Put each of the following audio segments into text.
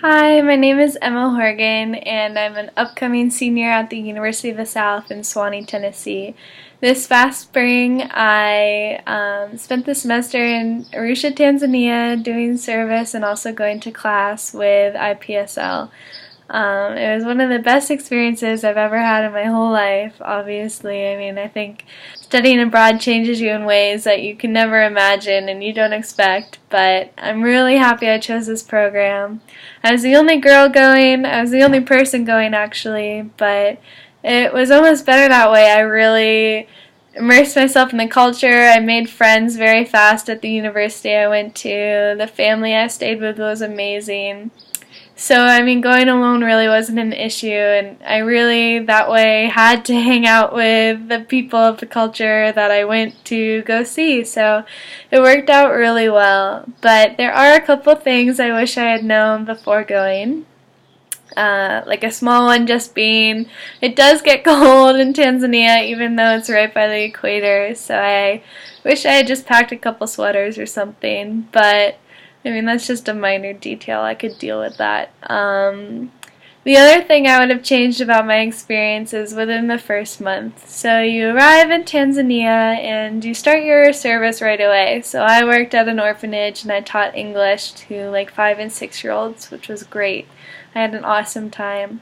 Hi, my name is Emma Horgan, and I'm an upcoming senior at the University of the South in Sewanee, Tennessee. This past spring, I spent the semester in Arusha, Tanzania, doing service and also going to class with IPSL. It was one of the best experiences I've ever had in my whole life, obviously. I mean, I think studying abroad changes you in ways that you can never imagine and you don't expect, but I'm really happy I chose this program. I was the only girl going, I was the only person going actually, but it was almost better that way. I really immersed myself in the culture. I made friends very fast at the university I went to. The family I stayed with was amazing. So, I mean, going alone really wasn't an issue, and I really, that way, had to hang out with the people of the culture that I went to go see, so it worked out really well. But there are a couple things I wish I had known before going. Like a small one just being, it does get cold in Tanzania even though it's right by the equator, so I wish I had just packed a couple sweaters or something, but I mean, that's just a minor detail. I could deal with that. The other thing I would have changed about my experience is within the first month. So you arrive in Tanzania and you start your service right away. So I worked at an orphanage and I taught English to like 5 and 6-year-olds, which was great. I had an awesome time.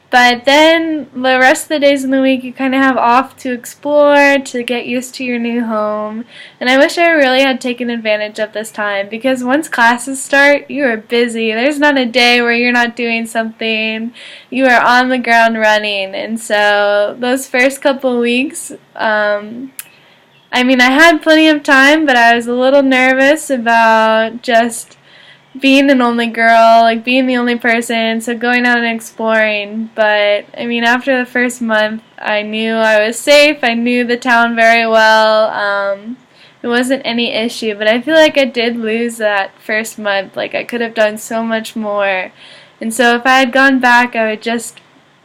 But then the rest of the days in the week you kind of have off to explore, to get used to your new home. And I wish I really had taken advantage of this time because once classes start, you are busy. There's not a day where you're not doing something. You are on the ground running. And so those first couple weeks, I mean, I had plenty of time, but I was a little nervous about just being an only girl, like being the only person, so going out and exploring. But I mean, after the first month, I knew I was safe. I knew the town very well. It wasn't any issue, but I feel like I did lose that first month. Like I could have done so much more. And so if I had gone back, I would just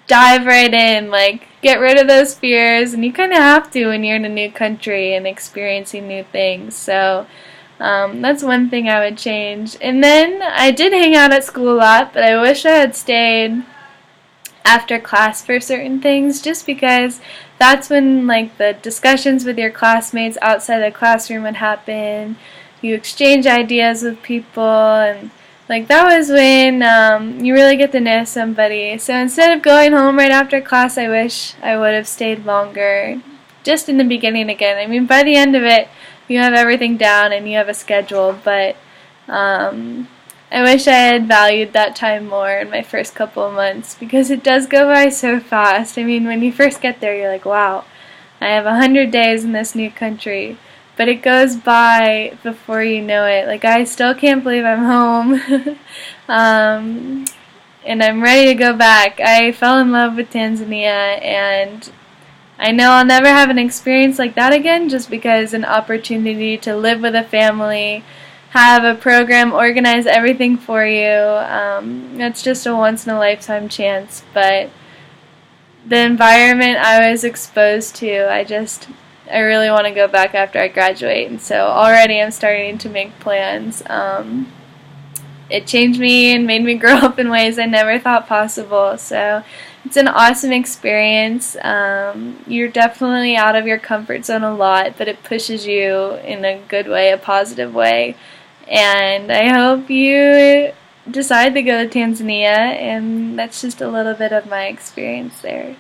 dive right in, like get rid of those fears, and you kind of have to when you're in a new country and experiencing new things. So that's one thing I would change. And then I did hang out at school a lot, but I wish I had stayed after class for certain things just because that's when like the discussions with your classmates outside the classroom would happen. You exchange ideas with people and like that was when you really get to know somebody. So instead of going home right after class, I wish I would have stayed longer just in the beginning again. I mean, by the end of it, you have everything down and you have a schedule, but I wish I had valued that time more in my first couple of months because it does go by so fast. I mean, when you first get there, you're like, wow, I have 100 days in this new country, but it goes by before you know it. Like, I still can't believe I'm home, and I'm ready to go back. I fell in love with Tanzania, and I know I'll never have an experience like that again just because an opportunity to live with a family, have a program organize everything for you, that's just a once-in-a-lifetime chance. But the environment I was exposed to, I really want to go back after I graduate. And so already I'm starting to make plans. It changed me and made me grow up in ways I never thought possible. So it's an awesome experience. You're definitely out of your comfort zone a lot, but it pushes you in a good way, a positive way. And I hope you decide to go to Tanzania, and that's just a little bit of my experience there.